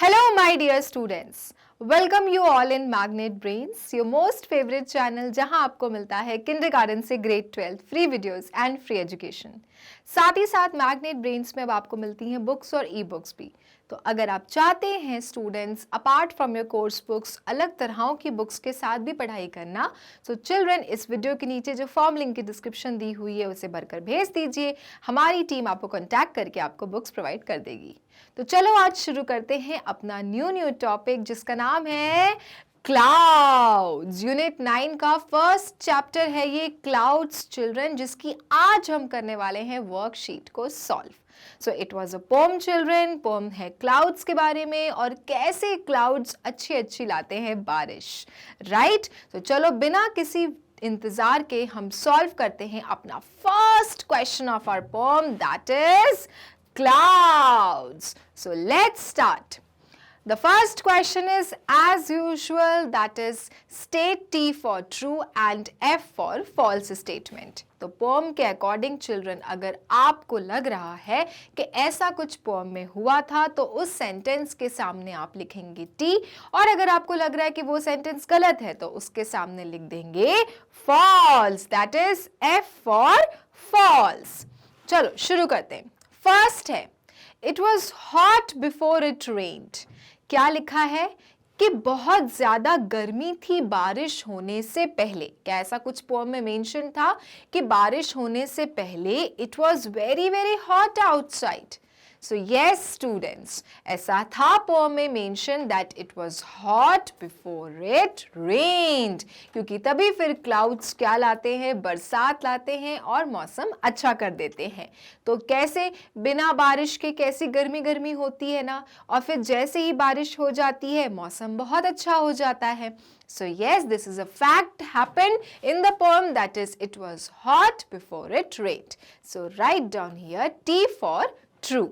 Hello, my dear students. Welcome you all in Magnet Brains, your most favorite channel जहां आपको मिलता है kindergarten से grade 12 free videos and free education. साथ ही साथ मैग्नेट ब्रेन्स में अब आपको मिलती हैं बुक्स और ई बुक्स भी। तो अगर आप चाहते हैं students apart from your course books अलग तरहों की बुक्स के साथ भी पढ़ाई करना, सो चिल्ड्रन इस वीडियो के नीचे जो फॉर्म लिंक की डिस्क्रिप्शन दी हुई है उसे भरकर भेज दीजिए। हमारी टीम आपको कॉन्टैक्ट करके आपको बुक्स प्रोवाइड कर देगी। तो चलो आज शुरू करते हैं अपना न्यू टॉपिक जिसका नाम है क्लाउड्स। यूनिट 9 का फर्स्ट चैप्टर है ये क्लाउड्स चिल्ड्रन, जिसकी आज हम करने वाले हैं वर्कशीट को solve. So it was a poem children. Poem है क्लाउड्स के बारे में और कैसे क्लाउड्स अच्छी लाते हैं बारिश, राइट? तो चलो बिना किसी इंतजार के हम सॉल्व करते हैं अपना first question of our poem, that is clouds. So let's start. The first question is as usual, that is state T for true and F for false statement. तो पोम के अकॉर्डिंग चिल्ड्रन अगर आपको लग रहा है कि ऐसा कुछ पोम में हुआ था तो उस सेंटेंस के सामने आप लिखेंगे T, और अगर आपको लग रहा है कि वो सेंटेंस गलत है तो उसके सामने लिख देंगे false, that is F for false. चलो शुरू करते हैं। फर्स्ट है it was hot before it रेन्ड। क्या लिखा है कि बहुत ज्यादा गर्मी थी बारिश होने से पहले। क्या ऐसा कुछ पोएम में मेंशन था कि बारिश होने से पहले it was very hot outside? So yes students, ऐसा था पोएम में mention that it was hot before it रेन्ड, क्योंकि तभी फिर क्लाउड्स क्या लाते हैं, बरसात लाते हैं और मौसम अच्छा कर देते हैं। तो कैसे बिना बारिश के कैसी गर्मी होती है ना, और फिर जैसे ही बारिश हो जाती है मौसम बहुत अच्छा हो जाता है। So yes, this is a fact happened in the poem, that is it was hot before it rained. So write down here T for true.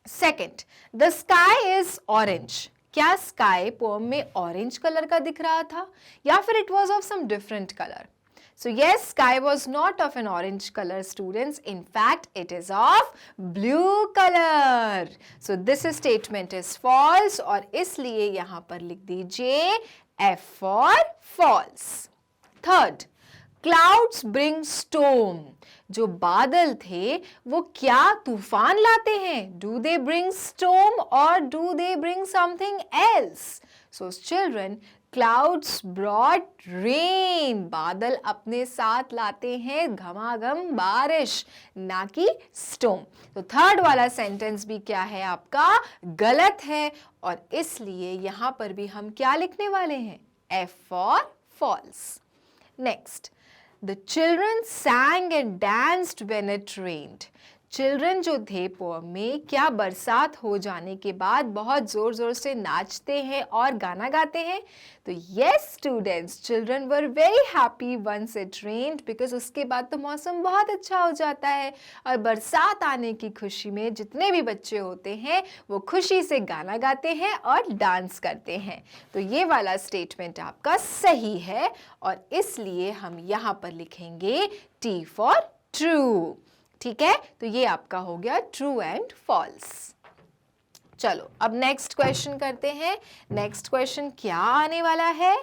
Second, the sky is orange. क्या स्काई पोएम में orange colour का दिख रहा था या फिर it was of some different colour? So yes, sky was not of an orange color, students. In fact, it is of blue color. So this statement is false और इसलिए यहाँ पर लिख दीजिए F for false. Third, clouds bring storm. जो बादल थे वो क्या तूफान लाते हैं? Do they bring storm or do they bring something else? So children, clouds brought rain. बादल अपने साथ लाते हैं घमाघम बारिश, ना कि storm. तो थर्ड वाला सेंटेंस भी क्या है आपका? गलत है, और इसलिए यहां पर भी हम क्या लिखने वाले हैं? F for false. Next, the children sang and danced when it rained. Children जो थे पोएम में क्या बरसात हो जाने के बाद बहुत जोर जोर से नाचते हैं और गाना गाते हैं? तो yes students, children were very happy once it rained, because उसके बाद तो मौसम बहुत अच्छा हो जाता है और बरसात आने की खुशी में जितने भी बच्चे होते हैं वो खुशी से गाना गाते हैं और डांस करते हैं। तो ये वाला स्टेटमेंट आपका सही है और इसलिए हम यहाँ पर लिखेंगे T फॉर ट्रू। ठीक है, तो ये आपका हो गया ट्रू एंड फॉल्स। चलो अब नेक्स्ट क्वेश्चन करते हैं। नेक्स्ट क्वेश्चन क्या आने वाला है?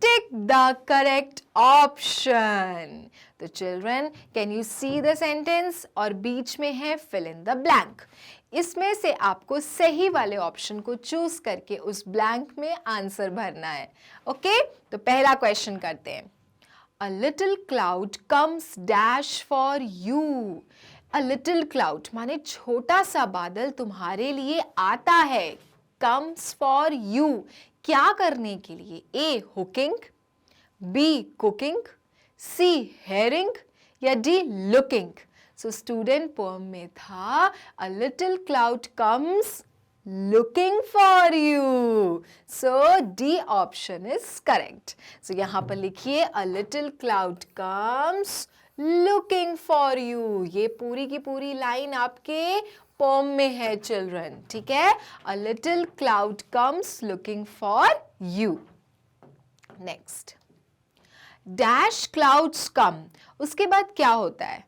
Tick the correct option. तो children, can you see the sentence, और बीच में है फिल इन द ब्लैंक। इसमें से आपको सही वाले ऑप्शन को चूज करके उस ब्लैंक में आंसर भरना है। ओके, तो पहला क्वेश्चन करते हैं। A little cloud comes dash for you. A little cloud माने छोटा सा बादल तुम्हारे लिए आता है। Comes for you क्या करने के लिए? A. Hooking, B. Cooking, C. Hearing या D. Looking. So student poem में था A little cloud comes looking for you. So D option is correct. So यहाँ पर लिखिए A little cloud comes looking for you. ये पूरी की पूरी लाइन आपके पोम में है चिल्ड्रन, ठीक है? A little cloud comes looking for you. Next, dash clouds come. उसके बाद क्या होता है?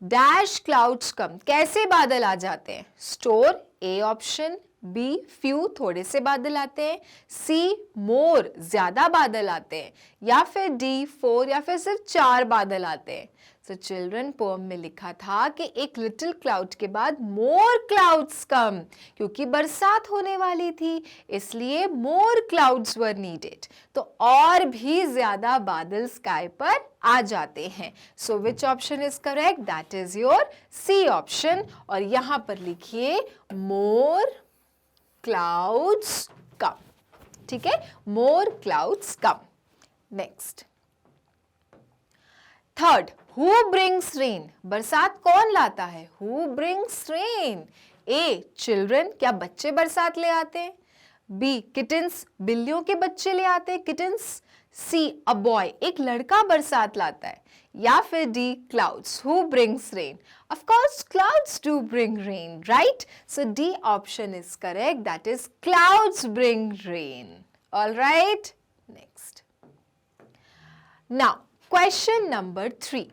dash clouds come, कैसे बादल आ जाते हैं? Store, A option, be few थोड़े से बादल आते हैं, सी मोर ज्यादा बादल आते हैं, या फिर डी 4 या फिर सिर्फ 4 बादल आते हैं। सो चिल्ड्रन पोएम में लिखा था कि एक लिटिल क्लाउड के बाद मोर क्लाउड्स कम, क्योंकि बरसात होने वाली थी इसलिए मोर क्लाउड्स वर नीडेड, तो और भी ज्यादा बादल स्काई पर आ जाते हैं। So which option is correct? That is your C option. और यहां पर लिखिए मोर क्लाउड्स कम, ठीक है, more clouds come. Next, third, who brings rain, बरसात कौन लाता है? Who brings rain? ए चिल्ड्रन, क्या बच्चे बरसात ले आते हैं? बी किटन्स, बिल्लियों के बच्चे ले आते हैं किटन्स? सी अ बॉय, एक लड़का बरसात लाता है? या फिर D clouds, who brings rain? Of course clouds do bring rain, right? So D option is correct, that is clouds bring rain. All right, next, now question number 3.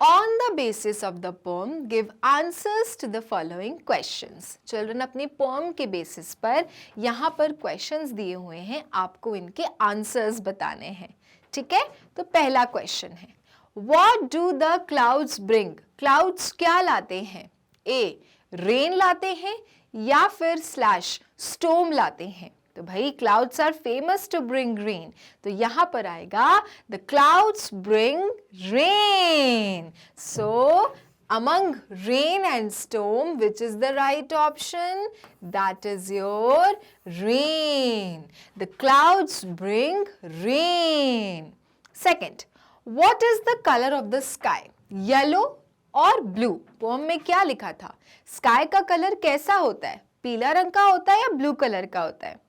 On the basis of the poem, give answers to the following questions. Children, अपनी poem के basis पर यहाँ पर questions दिए हुए हैं, आपको इनके answers बताने हैं, ठीक है? तो पहला question है, What do the clouds bring? Clouds क्या लाते हैं? A. Rain लाते हैं या फिर /storm लाते हैं? तो भाई clouds are famous to bring rain, तो यहां पर आएगा the clouds bring rain. So among rain and storm, which is the right option? That is your rain. The clouds bring rain. Second, what is the color of the sky? Yellow और blue. Pome में क्या लिखा था? Sky का colour कैसा होता है? पीला रंग का होता है या ब्लू कलर का होता है?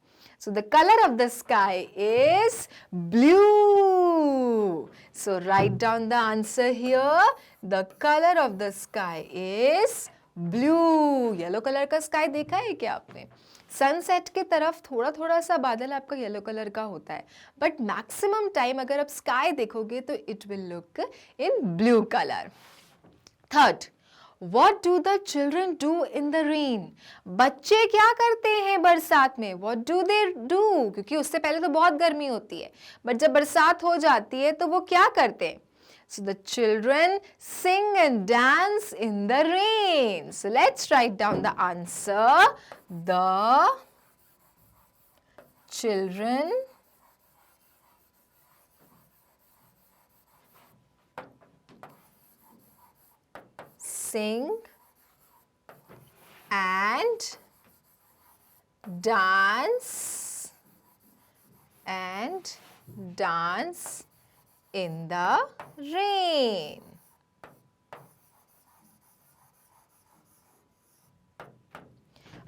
So the color of the sky is blue. So write down the answer here. The color of the sky is blue. Yellow color का sky देखा है क्या आपने? सनसेट के तरफ थोड़ा थोड़ा सा बादल आपका येलो कलर का होता है, बट मैक्सिमम टाइम अगर आप स्काई देखोगे तो it will look in blue colour. Third, What do the children do in the rain? बच्चे क्या करते हैं बरसात में? What do they do? क्योंकि उससे पहले तो बहुत गर्मी होती है, बट जब बरसात हो जाती है तो वो क्या करते हैं? So the children sing and dance in the rain. So let's write down the answer. The children sing and dance in the rain.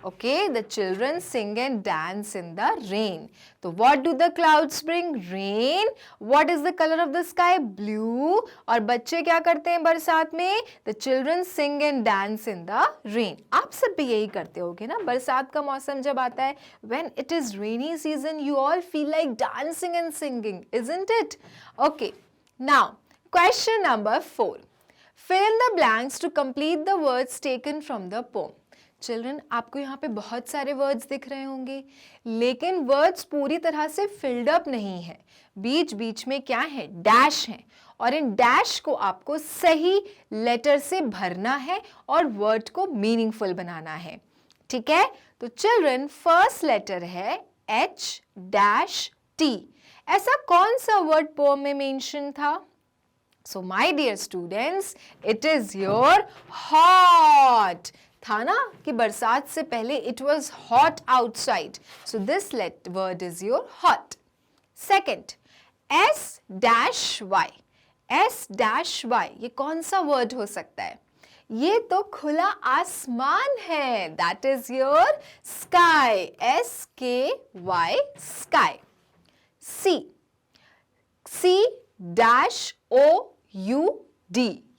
Okay, the children sing and dance in the rain. So what do the clouds bring? Rain. What is the color of the sky? Blue. और बच्चे क्या करते हैं बरसात में? The children sing and dance in the rain. आप सब भी यही करते होगे ना, बरसात का मौसम जब आता है, when it is rainy season, you all feel like dancing and singing, isn't it? Okay. Now, question number 4. Fill in the blanks to complete the words taken from the poem. Children, आपको यहाँ पे बहुत सारे words दिख रहे होंगे, लेकिन words पूरी तरह से फिल्ड अप नहीं है, बीच बीच में क्या है? डैश है, और इन डैश को आपको सही लेटर से भरना है और वर्ड को मीनिंगफुल बनाना है, ठीक है? तो चिल्ड्रन, फर्स्ट लेटर है H-T। ऐसा कौन सा वर्ड पोएम में मेंशन था? So my dear students, it is your hot। था ना कि बरसात से पहले it was hot outside. So this word is your hot. Second, S-Y. S-Y, ये कौन सा वर्ड हो सकता है? ये तो खुला आसमान है, that is your sky. S-K-Y, sky. C-O-U-D,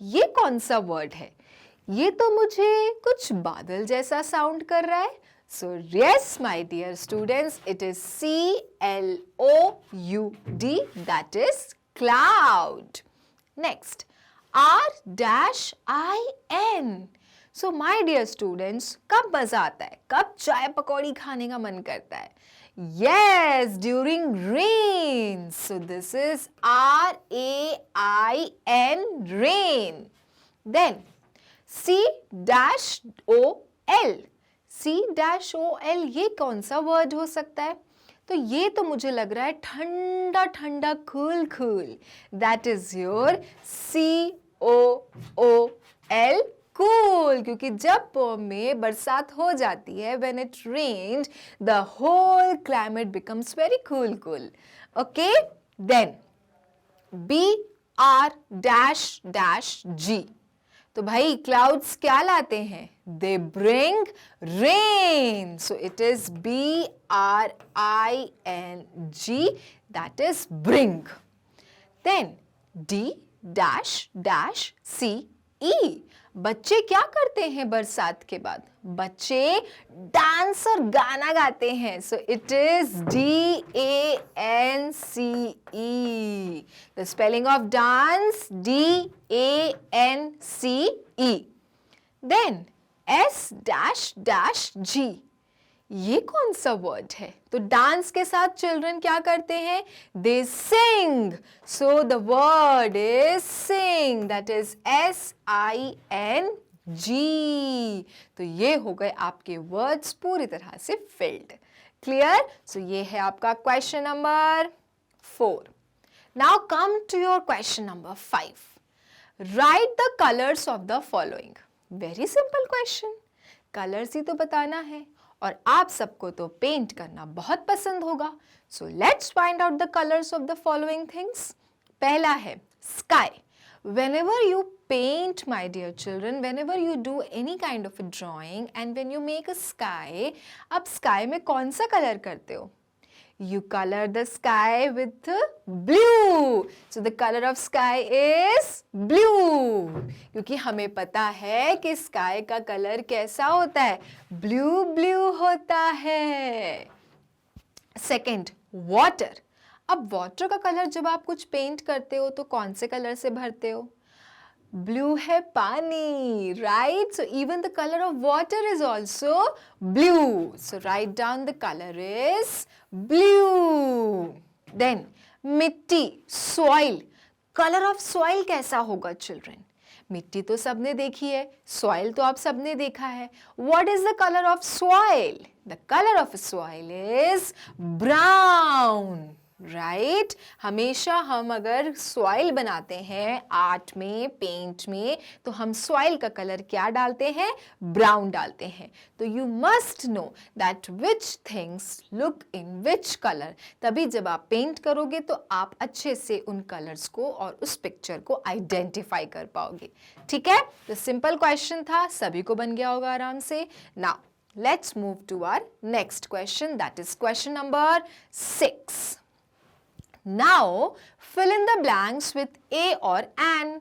ये कौन सा वर्ड है? ये तो मुझे कुछ बादल जैसा साउंड कर रहा है। So yes, my dear students, it is C-L-O-U-D, that is cloud. Next, R-I-N. So my dear students, कब मजा आता है, कब चाय पकौड़ी खाने का मन करता है? Yes, during rain. So this is R-A-I-N, rain. Then C-O-L. C-O-L ये कौन सा वर्ड हो सकता है? तो ये तो मुझे लग रहा है ठंडा ठंडा, cool cool. That is your C-O-O-L, cool. क्योंकि जब में बरसात हो जाती है, when it rained, the whole climate becomes very cool. Okay, then B-R-G. तो भाई क्लाउड्स क्या लाते हैं? They bring rain. So it is B-R-I-N-G, that is bring. Then D-C-E. बच्चे क्या करते हैं बरसात के बाद? बच्चे डांस और गाना गाते हैं. So it is D-A-N-C-E. The spelling of dance D-A-N-C-E. Then S-G. ये कौन सा वर्ड है? तो डांस के साथ चिल्ड्रन क्या करते हैं? They sing. So the word is sing, that is S-I-N-G. तो ये हो गए आपके वर्ड्स पूरी तरह से फिल्ड. क्लियर? सो ये है आपका question number 4. Now come to your question number 5. Write the colours of the following. Very simple question. Colours ही तो बताना है और आप सबको तो पेंट करना बहुत पसंद होगा. So let's find out the colours of the following things. पहला है sky. Whenever you paint, my dear children, whenever you do any kind of a drawing and when you make a sky, आप sky में कौन सा colour करते हो? You color the sky with blue. So the color of sky is blue. क्योंकि हमें पता है कि sky का कलर कैसा होता है? Blue होता है. Second, water. अब वाटर का कलर जब आप कुछ पेंट करते हो तो कौन से कलर से भरते हो? ब्लू है पानी, right? So even the colour of water is also blue. So write down the colour is blue. Then मिट्टी, सॉइल. कलर ऑफ सॉइल कैसा होगा चिल्ड्रन? मिट्टी तो सबने देखी है, सॉइल तो आप सबने देखा है. What is the colour of soil? The colour of soil is brown, right? हमेशा हम अगर सॉइल बनाते हैं आर्ट में, पेंट में, तो हम सॉइल का कलर क्या डालते हैं? ब्राउन डालते हैं. तो you must know that which things look in which colour. तभी जब आप पेंट करोगे तो आप अच्छे से उन कलर्स को और उस पिक्चर को आइडेंटिफाई कर पाओगे. ठीक है? तो सिंपल क्वेश्चन था, सभी को बन गया होगा आराम से. Now let's move to our next question, that is question number 6. Now fill in the blanks with A or an.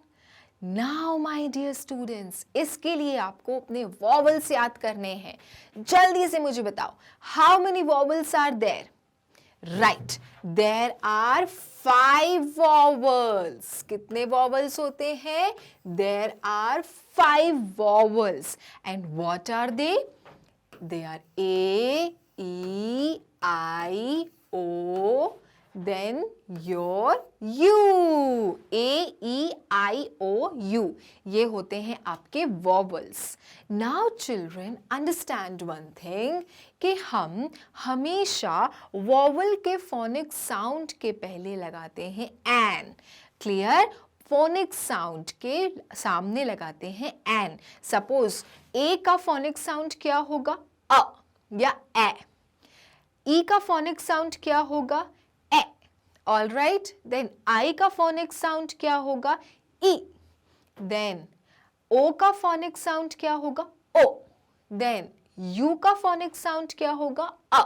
Now my dear students, इसके लिए आपको अपने vowels याद करने हैं. जल्दी से मुझे बताओ, how many vowels are there? Right, there are 5 vowels. कितने vowels होते हैं? There are 5 vowels. And what are they? They are A, E, I, O, then your U. A, E, I, O, U. ये होते हैं आपके vowels. Now children, understand one thing कि हम हमेशा vowel के phonic sound के पहले लगाते हैं an. Clear? phonic sound के सामने लगाते हैं an. Suppose A का phonic sound क्या होगा? अ या ए. E का phonic sound क्या होगा? All right, then I का phonic sound क्या होगा? E. Then O का phonic sound क्या होगा? O. Then U का phonic sound क्या होगा? A.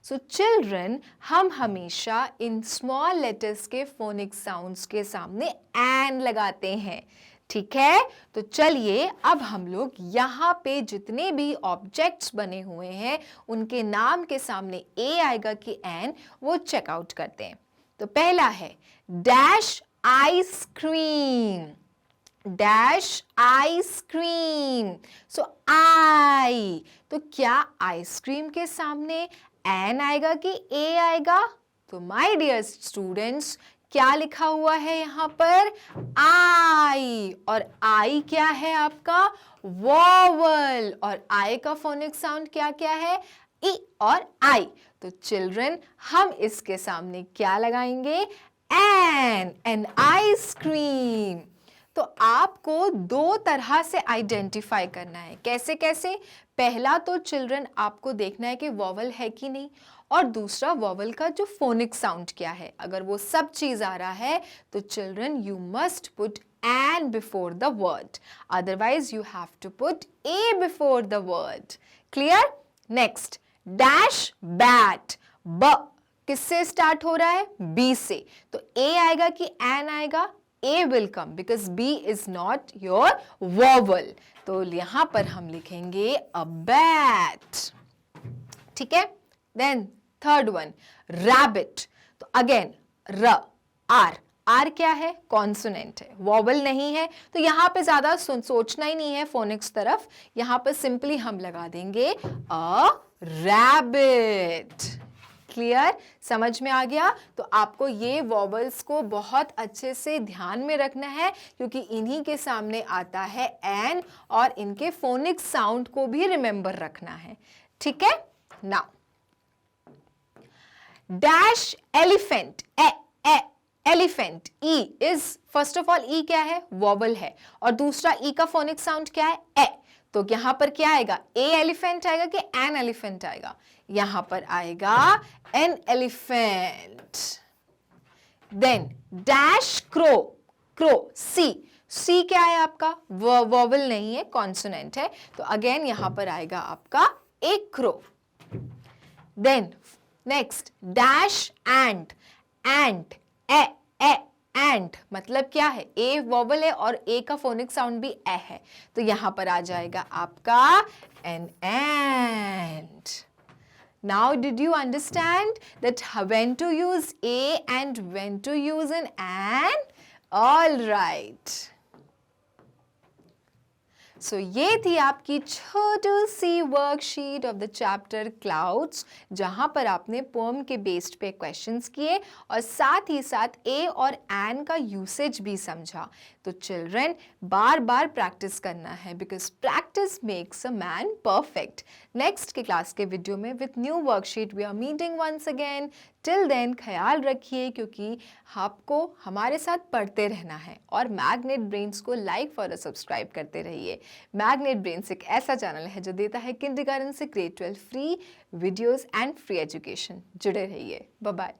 So children, हम हमेशा इन small letters के phonic sounds के सामने an लगाते हैं. ठीक है? तो चलिए अब हम लोग यहाँ पे जितने भी ऑब्जेक्ट्स बने हुए हैं उनके नाम के सामने A आएगा कि N, वो चेकआउट करते हैं. तो पहला है dash ice cream. Dash ice cream. So I, तो क्या आइसक्रीम के सामने एन आएगा कि ए आएगा? तो माय डियर स्टूडेंट्स, क्या लिखा हुआ है यहाँ पर? आई. और आई क्या है आपका? वॉवल. और आई का फोनिक साउंड क्या क्या है? ई और आई. तो चिल्ड्रन, हम इसके सामने क्या लगाएंगे? An ice cream. तो आपको दो तरह से आइडेंटिफाई करना है. कैसे कैसे? पहला तो चिल्ड्रन आपको देखना है कि वॉवल है कि नहीं, और दूसरा वॉवल का जो फोनिक साउंड क्या है. अगर वो सब चीज आ रहा है तो children you must put an before the word, otherwise you have to put a before the word. Clear? Next, dash bat. ब किससे स्टार्ट हो रहा है? बी से. तो ए आएगा कि एन आएगा? A will come because B is not your vowel. तो यहां पर हम लिखेंगे a bat. ठीक है? Then third one, rabbit. तो again र, R. R क्या है? कॉन्सोनेंट है, वॉवल नहीं है. तो यहां पे ज्यादा सोचना ही नहीं है फोनिक्स तरफ. यहां पर सिंपली हम लगा देंगे a rabbit. क्लियर? समझ में आ गया? तो आपको ये वॉवल्स को बहुत अच्छे से ध्यान में रखना है, क्योंकि इन्हीं के सामने आता है एन, और इनके फोनिक साउंड को भी रिमेंबर रखना है. ठीक है? Now dash elephant. Elephant. E is, first of all ई क्या है? वॉवल है. और दूसरा ई का फोनिक साउंड क्या है? ए. तो यहां पर क्या आएगा? ए एलिफेंट आएगा कि एन एलिफेंट आएगा? यहां पर आएगा an elephant. Then dash crow. Crow. C. C क्या है आपका? वॉवल नहीं है, कॉन्सोनेंट है. तो अगेन यहां पर आएगा आपका एक क्रो. देन नेक्स्ट, डैश एंट. एंट. ए. एंट मतलब क्या है? ए वॉवल है और ए का फोनिक साउंड भी ए है. तो यहां पर आ जाएगा आपका an ant. Now, did you understand that when to use a and when to use an and? All right. So, ये थी आपकी छोटी सी worksheet of the chapter clouds, जहां पर आपने पोएम के बेस्ड पे क्वेश्चंस किए और साथ ही साथ ए और एन का यूसेज भी समझा. तो चिल्ड्रन, बार बार प्रैक्टिस करना है, because practice makes a man perfect. Next के क्लास के वीडियो में with new worksheet we are meeting once again. Till then ख्याल रखिए, क्योंकि आपको हमारे साथ पढ़ते रहना है, और मैग्नेट ब्रेन्स को लाइक और सब्सक्राइब करते रहिए. मैग्नेट ब्रेन्स एक ऐसा चैनल है जो देता है किंडरगार्टन से grade 12 free videos and free education. जुड़े रहिए. Bye bye.